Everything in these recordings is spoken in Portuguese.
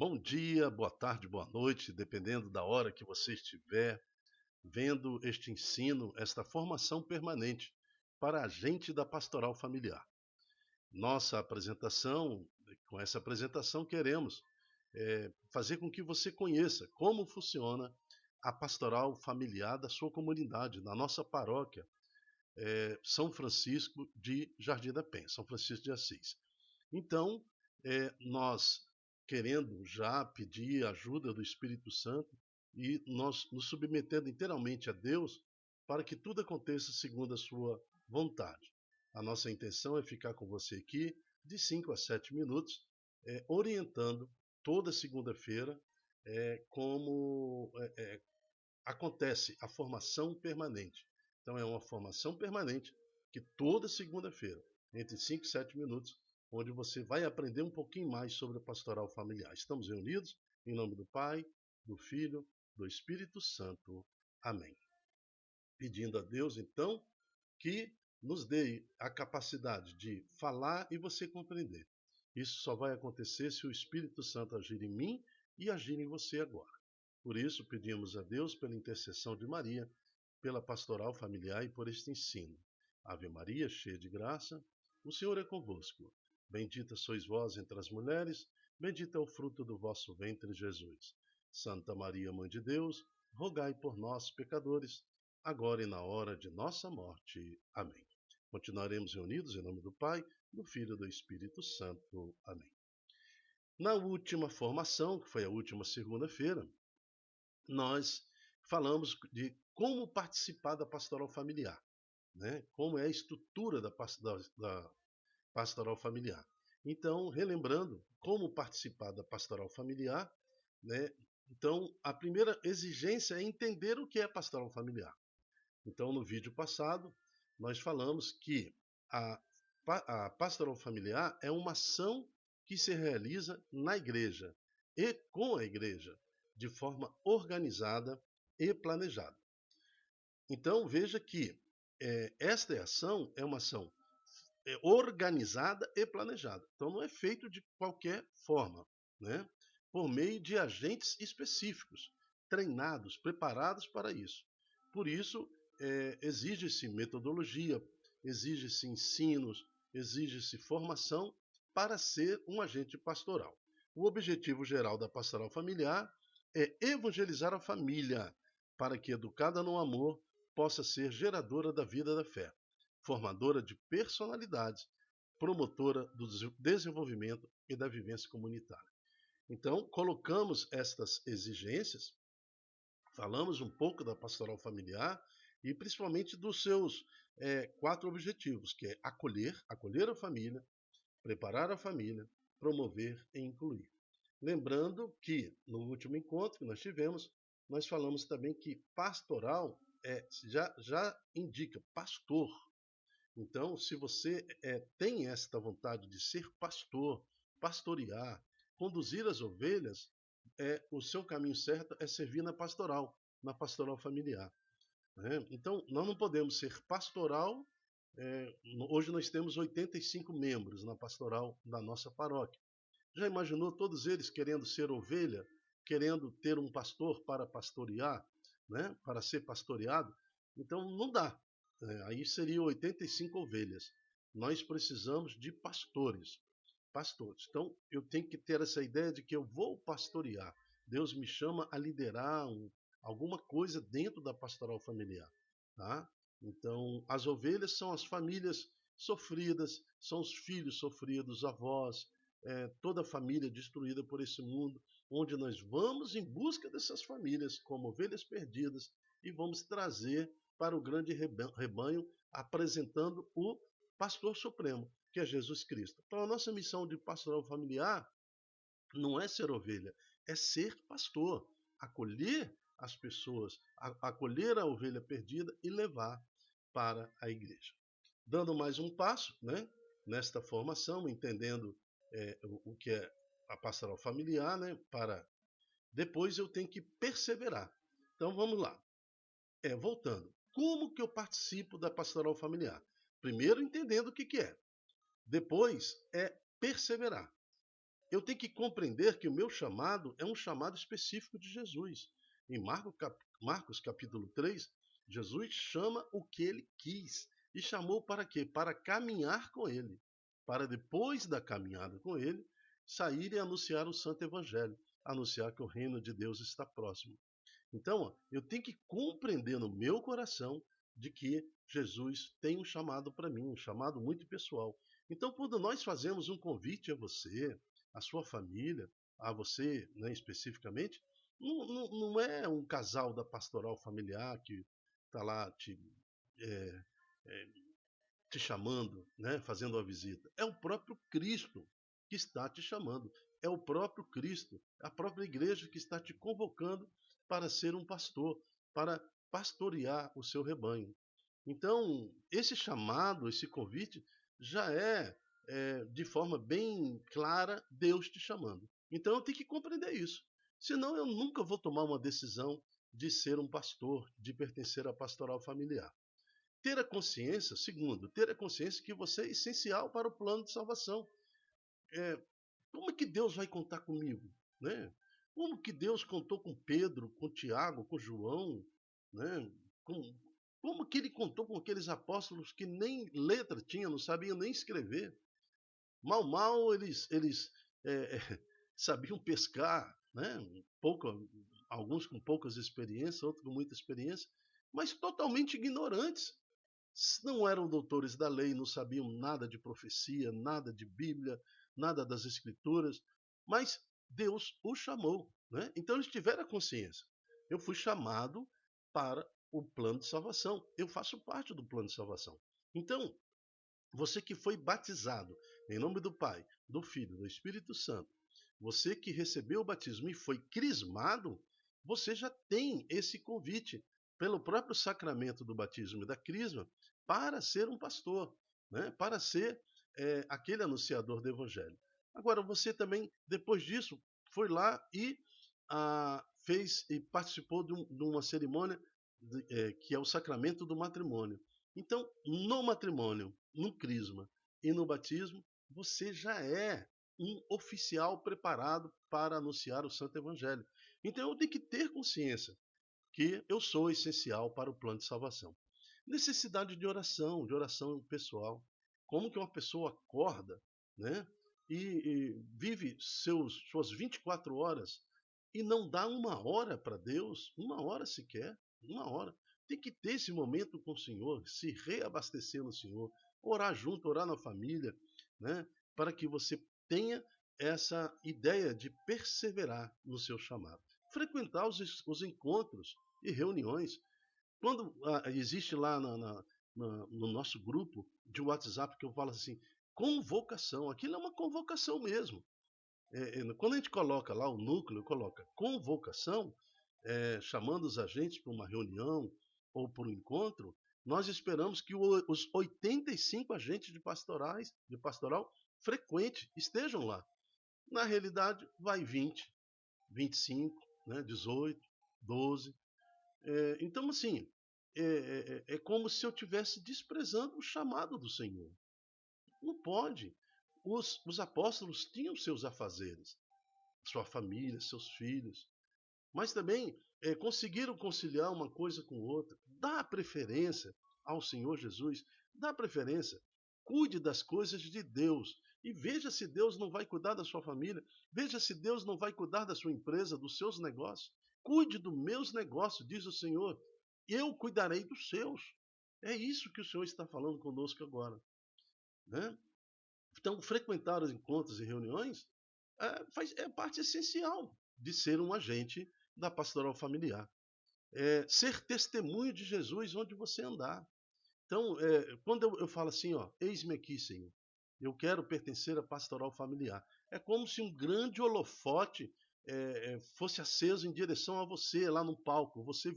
Bom dia, boa tarde, boa noite, dependendo da hora que você estiver vendo este ensino, esta formação permanente para agente da pastoral familiar. Nossa apresentação, com essa apresentação queremos fazer com que você conheça como funciona a pastoral familiar da sua comunidade, na nossa paróquia, São Francisco de Jardim da Penha, São Francisco de Assis. Então, nós querendo já pedir a ajuda do Espírito Santo e nós nos submetendo inteiramente a Deus para que tudo aconteça segundo a sua vontade. A nossa intenção é ficar com você aqui de 5 a 7 minutos, orientando toda segunda-feira como acontece a formação permanente. Então é uma formação permanente que toda segunda-feira, entre 5 e 7 minutos, onde você vai aprender um pouquinho mais sobre a pastoral familiar. Estamos reunidos em nome do Pai, do Filho, do Espírito Santo. Amém. Pedindo a Deus, então, que nos dê a capacidade de falar e você compreender. Isso só vai acontecer se o Espírito Santo agir em mim e agir em você agora. Por isso, pedimos a Deus, pela intercessão de Maria, pela pastoral familiar e por este ensino. Ave Maria, cheia de graça, o Senhor é convosco. Bendita sois vós entre as mulheres, bendito é o fruto do vosso ventre, Jesus. Santa Maria, Mãe de Deus, rogai por nós, pecadores, agora e na hora de nossa morte. Amém. Continuaremos reunidos em nome do Pai, do Filho e do Espírito Santo. Amém. Na última formação, que foi a última segunda-feira, nós falamos de como participar da pastoral familiar, né? Como é a estrutura da pastoral familiar. Então, relembrando como participar da pastoral familiar, né? Então, a primeira exigência é entender o que é pastoral familiar. Então, no vídeo passado, nós falamos que a pastoral familiar é uma ação que se realiza na igreja e com a igreja, de forma organizada e planejada. Então, veja que esta ação é uma ação organizada e planejada. Então, não é feito de qualquer forma, né? Por meio de agentes específicos, treinados, preparados para isso. Por isso, exige-se metodologia, exige-se ensinos, exige-se formação para ser um agente pastoral. O objetivo geral da pastoral familiar é evangelizar a família, para que, educada no amor, possa ser geradora da vida da fé, formadora de personalidades, promotora do desenvolvimento e da vivência comunitária. Então, colocamos estas exigências, falamos um pouco da pastoral familiar e principalmente dos seus 4 objetivos, que é acolher a família, preparar a família, promover e incluir. Lembrando que no último encontro que nós tivemos, nós falamos também que pastoral já indica pastor. Então, se você tem esta vontade de ser pastor, pastorear, conduzir as ovelhas, o seu caminho certo é servir na pastoral familiar. Né? Então, nós não podemos ser pastoral. Hoje nós temos 85 membros na pastoral da nossa paróquia. Já imaginou todos eles querendo ser ovelha, querendo ter um pastor para pastorear, né? Para ser pastoreado? Então não dá. Aí seriam 85 ovelhas. Nós precisamos de pastores. Pastores. Então eu tenho que ter essa ideia de que eu vou pastorear. Deus me chama a liderar alguma coisa dentro da pastoral familiar. Tá? Então as ovelhas são as famílias sofridas, são os filhos sofridos, avós, toda a família destruída por esse mundo, onde nós vamos em busca dessas famílias como ovelhas perdidas e vamos trazer para o grande rebanho, apresentando o pastor supremo, que é Jesus Cristo. Então a nossa missão de pastoral familiar não é ser ovelha, é ser pastor, acolher as pessoas, acolher a ovelha perdida e levar para a igreja. Dando mais um passo, né, nesta formação, entendendo o que é a pastoral familiar, né, para depois eu tenho que perseverar. Então vamos lá. Voltando. Como que eu participo da pastoral familiar? Primeiro entendendo o que é. Depois é perseverar. eu tenho que compreender que o meu chamado é um chamado específico de Jesus. Em Marcos capítulo 3, Jesus chama o que ele quis. E chamou para quê? Para caminhar com ele. Para depois da caminhada com ele, sair e anunciar o santo evangelho. Anunciar que o reino de Deus está próximo. Então, eu tenho que compreender no meu coração de que Jesus tem um chamado para mim, um chamado muito pessoal. Então, quando nós fazemos um convite a você, a sua família, a você, né, especificamente, não é um casal da pastoral familiar que está lá é, é, te chamando, né, fazendo a visita. É o próprio Cristo que está te chamando. É o próprio Cristo, a própria igreja que está te convocando para ser um pastor, para pastorear o seu rebanho. Então, esse chamado, esse convite, já é de forma bem clara Deus te chamando. Então, eu tenho que compreender isso. Senão, eu nunca vou tomar uma decisão de ser um pastor, de pertencer à pastoral familiar. Ter a consciência, segundo, ter a consciência que você é essencial para o plano de salvação. É, como é que Deus vai contar comigo? Né? Como que Deus contou com Pedro, com Tiago, com João? Né? Com, como que ele contou com aqueles apóstolos que nem letra tinham, não sabiam nem escrever? Mal eles é, sabiam pescar, né? Alguns com poucas experiências, outros com muita experiência, mas totalmente ignorantes. Não eram doutores da lei, não sabiam nada de profecia, nada de Bíblia, nada das Escrituras, mas Deus os chamou. Né? Então eles tiveram a consciência. Eu fui chamado para o plano de salvação. Eu faço parte do plano de salvação. Então, você que foi batizado em nome do Pai, do Filho, do Espírito Santo, você que recebeu o batismo e foi crismado, você já tem esse convite pelo próprio sacramento do batismo e da crisma para ser um pastor, né? Para ser aquele anunciador do Evangelho. Agora, você também, depois disso, foi lá e fez e participou de uma cerimônia que é o sacramento do matrimônio. Então, no matrimônio, no crisma e no batismo, você já é um oficial preparado para anunciar o Santo Evangelho. Então eu tenho que ter consciência que eu sou essencial para o plano de salvação. Necessidade de oração pessoal. Como que uma pessoa acorda, né, e vive suas 24 horas e não dá uma hora para Deus, uma hora sequer, uma hora. Tem que ter esse momento com o Senhor, se reabastecer no Senhor, orar junto, orar na família, né, para que você tenha essa ideia de perseverar no seu chamado. Frequentar os encontros e reuniões. Quando existe lá no nosso grupo de WhatsApp que eu falo assim, convocação, aquilo é uma convocação mesmo. Quando a gente coloca lá o núcleo, coloca convocação, chamando os agentes para uma reunião ou para um encontro, nós esperamos que os 85 agentes de pastoral frequente estejam lá. Na realidade, vai 20, 25, né, 18, 12. Então, assim, é como se eu estivesse desprezando o chamado do Senhor. Não pode. Os apóstolos tinham seus afazeres, sua família, seus filhos, mas também conseguiram conciliar uma coisa com outra. Dá preferência ao Senhor Jesus, dá preferência. Cuide das coisas de Deus e veja se Deus não vai cuidar da sua família, veja se Deus não vai cuidar da sua empresa, dos seus negócios. Cuide dos meus negócios, diz o Senhor, eu cuidarei dos seus. É isso que o Senhor está falando conosco agora. Né? Então, frequentar os encontros e reuniões é parte essencial de ser um agente da pastoral familiar. Ser testemunho de Jesus onde você andar. Então, quando eu falo assim, ó, eis-me aqui, Senhor, eu quero pertencer à pastoral familiar, é como se um grande holofote fosse aceso em direção a você lá no palco. Você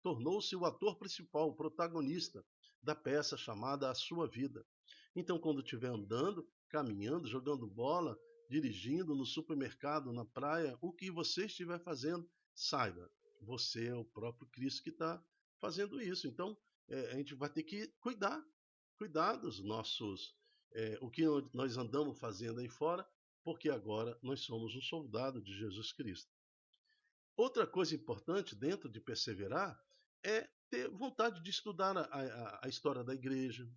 tornou-se o ator principal, o protagonista da peça chamada A Sua Vida. Então, quando estiver andando, caminhando, jogando bola, dirigindo no supermercado, na praia, o que você estiver fazendo, saiba, você é o próprio Cristo que está fazendo isso. Então, a gente vai ter que cuidar dos nossos, o que nós andamos fazendo aí fora, porque agora nós somos um soldado de Jesus Cristo. Outra coisa importante dentro de perseverar é ter vontade de estudar a história da igreja,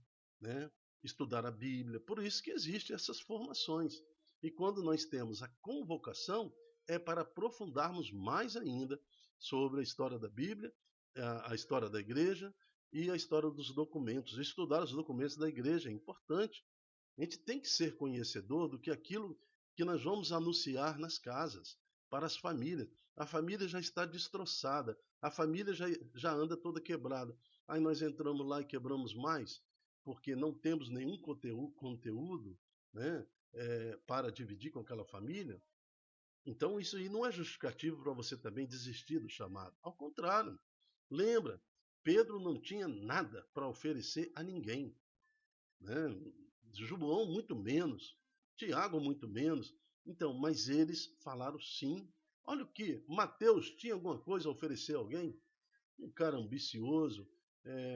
né? Estudar a Bíblia. Por isso que existem essas formações. E quando nós temos a convocação, é para aprofundarmos mais ainda sobre a história da Bíblia, a história da igreja e a história dos documentos. Estudar os documentos da igreja é importante. A gente tem que ser conhecedor do que aquilo que nós vamos anunciar nas casas, para as famílias. A família já está destroçada, a família já anda toda quebrada. Aí nós entramos lá e quebramos mais, porque não temos nenhum conteúdo, né, para dividir com aquela família. Então isso aí não é justificativo para você também desistir do chamado. Ao contrário, lembra, Pedro não tinha nada para oferecer a ninguém, né? João muito menos, Tiago muito menos. Então, mas eles falaram sim. Olha o que Mateus tinha alguma coisa a oferecer a alguém? Um cara ambicioso,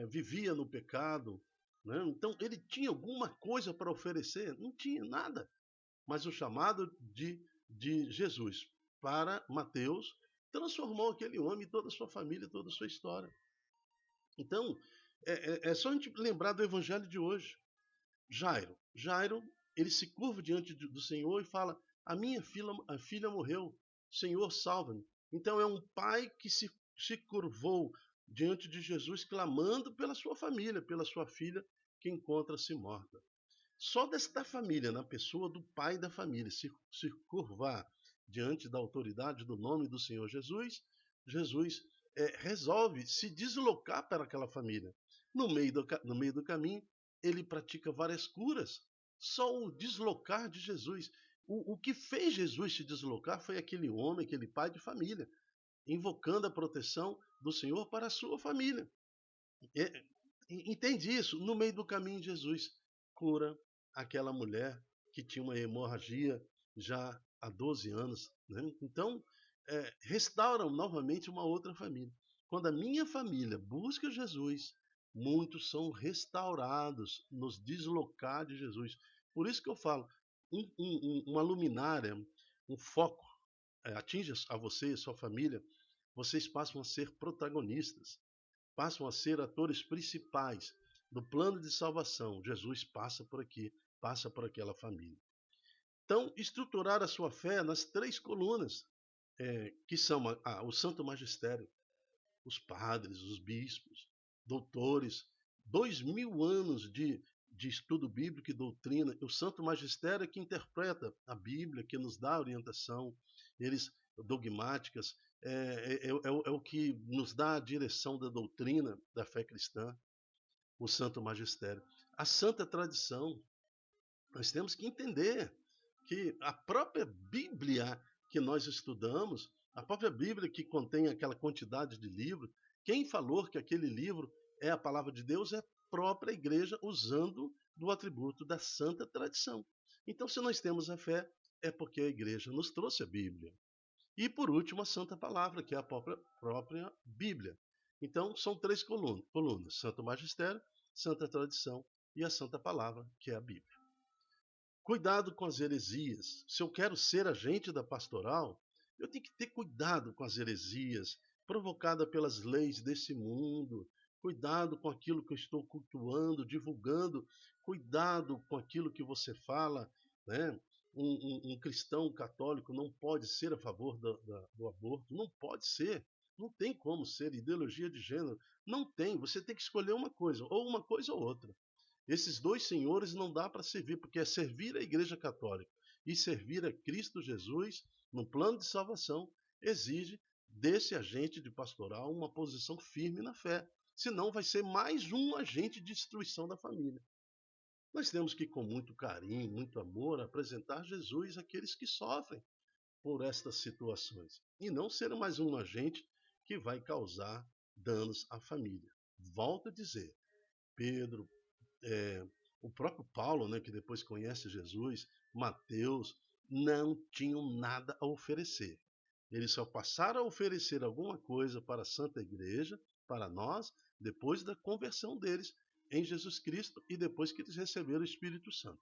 vivia no pecado, né? Então ele tinha alguma coisa para oferecer? Não tinha nada. Mas o chamado de Jesus para Mateus transformou aquele homem, toda a sua família, toda a sua história. Então, é só a gente lembrar do evangelho de hoje. Jairo, ele se curva diante do Senhor e fala: a filha morreu, Senhor, salva-me. Então é um pai que se curvou diante de Jesus, clamando pela sua família, pela sua filha que encontra-se morta. Só desta família, na pessoa do pai da família, se curvar diante da autoridade do nome do Senhor Jesus, Jesus resolve se deslocar para aquela família. No meio do caminho, ele pratica várias curas. Só o deslocar de Jesus. O que fez Jesus se deslocar foi aquele homem, aquele pai de família, invocando a proteção do Senhor para a sua família. Entende isso? No meio do caminho, Jesus cura aquela mulher que tinha uma hemorragia já há 12 anos. Né? Então, restauram novamente uma outra família. Quando a minha família busca Jesus, muitos são restaurados nos deslocar de Jesus. Por isso que eu falo, uma luminária, um foco, atinge a você e a sua família, vocês passam a ser protagonistas, passam a ser atores principais do plano de salvação. Jesus passa por aqui, passa por aquela família. Então, estruturar a sua fé nas 3 colunas, que são o Santo Magistério, os padres, os bispos, doutores, 2000 anos de estudo bíblico e doutrina, o Santo Magistério é que interpreta a Bíblia, que nos dá orientação, eles dogmáticas, é o que nos dá a direção da doutrina da fé cristã, o Santo Magistério. A Santa Tradição, nós temos que entender que a própria Bíblia que nós estudamos, a própria Bíblia que contém aquela quantidade de livros, quem falou que aquele livro é a palavra de Deus é a própria igreja usando do atributo da santa tradição. Então, se nós temos a fé, é porque a igreja nos trouxe a Bíblia. E, por último, a santa palavra, que é a própria Bíblia. Então, são 3 colunas: Santo Magistério, Santa Tradição e a Santa Palavra, que é a Bíblia. Cuidado com as heresias. Se eu quero ser agente da pastoral, eu tenho que ter cuidado com as heresias provocadas pelas leis desse mundo. Cuidado com aquilo que eu estou cultuando, divulgando. Cuidado com aquilo que você fala, né? Um cristão católico não pode ser a favor do aborto. Não pode ser. Não tem como ser. Ideologia de gênero. Não tem. Você tem que escolher uma coisa ou outra. Esses 2 senhores não dá para servir, porque é servir a Igreja Católica e servir a Cristo Jesus no plano de salvação exige desse agente de pastoral uma posição firme na fé. Senão vai ser mais um agente de destruição da família. Nós temos que, com muito carinho, muito amor, apresentar Jesus àqueles que sofrem por estas situações. E não ser mais um agente que vai causar danos à família. Volto a dizer, Pedro, o próprio Paulo, né, que depois conhece Jesus, Mateus, não tinham nada a oferecer. Eles só passaram a oferecer alguma coisa para a Santa Igreja, para nós, depois da conversão deles em Jesus Cristo e depois que eles receberam o Espírito Santo.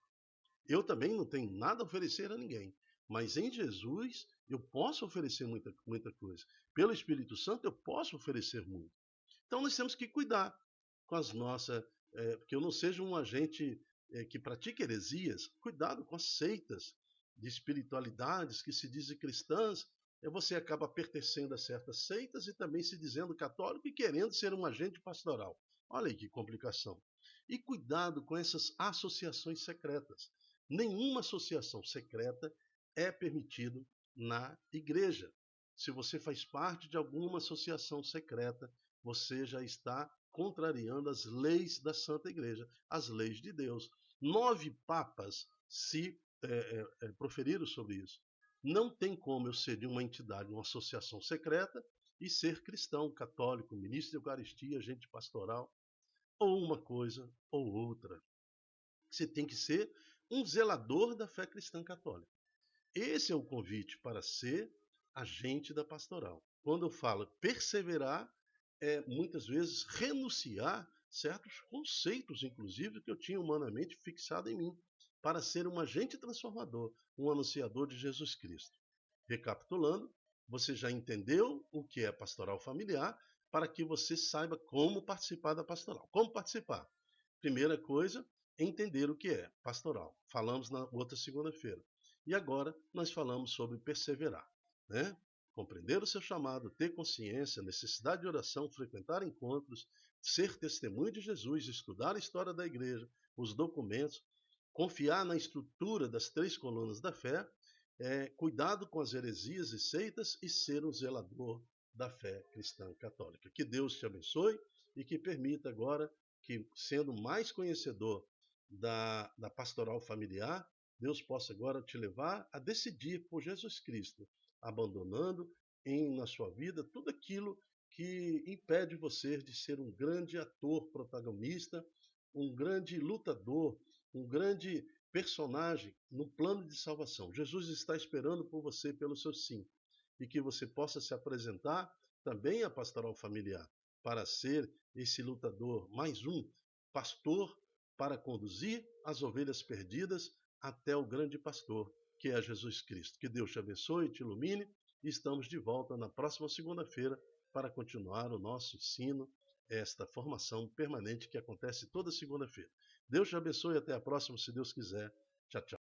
Eu também não tenho nada a oferecer a ninguém, mas em Jesus eu posso oferecer muita coisa. Pelo Espírito Santo eu posso oferecer muito. Então nós temos que cuidar com as nossas, que eu não seja um agente que pratique heresias. Cuidado com as seitas de espiritualidades que se dizem cristãs. Você acaba pertencendo a certas seitas e também se dizendo católico e querendo ser um agente pastoral. Olha aí que complicação. E cuidado com essas associações secretas. Nenhuma associação secreta é permitido na igreja. Se você faz parte de alguma associação secreta, você já está contrariando as leis da Santa Igreja, as leis de Deus. 9 papas se proferiram sobre isso. Não tem como eu ser de uma entidade, uma associação secreta e ser cristão, católico, ministro de Eucaristia, agente pastoral, ou uma coisa ou outra. Você tem que ser um zelador da fé cristã católica. Esse é o convite para ser agente da pastoral. Quando eu falo perseverar, é muitas vezes renunciar certos conceitos, inclusive, que eu tinha humanamente fixado em mim, para ser um agente transformador, um anunciador de Jesus Cristo. Recapitulando, você já entendeu o que é pastoral familiar, para que você saiba como participar da pastoral. Como participar? Primeira coisa, entender o que é pastoral. Falamos na outra segunda-feira. E agora nós falamos sobre perseverar, né? Compreender o seu chamado, ter consciência, necessidade de oração, frequentar encontros, ser testemunho de Jesus, estudar a história da igreja, os documentos, confiar na estrutura das 3 colunas da fé, cuidado com as heresias e seitas e ser um zelador da fé cristã católica. Que Deus te abençoe e que permita agora que, sendo mais conhecedor da pastoral familiar, Deus possa agora te levar a decidir por Jesus Cristo, abandonando na sua vida tudo aquilo que impede você de ser um grande ator protagonista, um grande lutador, um grande personagem no plano de salvação. Jesus está esperando por você pelo seu sim, e que você possa se apresentar também à pastoral familiar para ser esse lutador, mais um pastor para conduzir as ovelhas perdidas até o grande pastor, que é Jesus Cristo. Que Deus te abençoe e te ilumine. E estamos de volta na próxima segunda-feira para continuar o nosso ensino, esta formação permanente que acontece toda segunda-feira. Deus te abençoe e até a próxima, se Deus quiser. Tchau, tchau.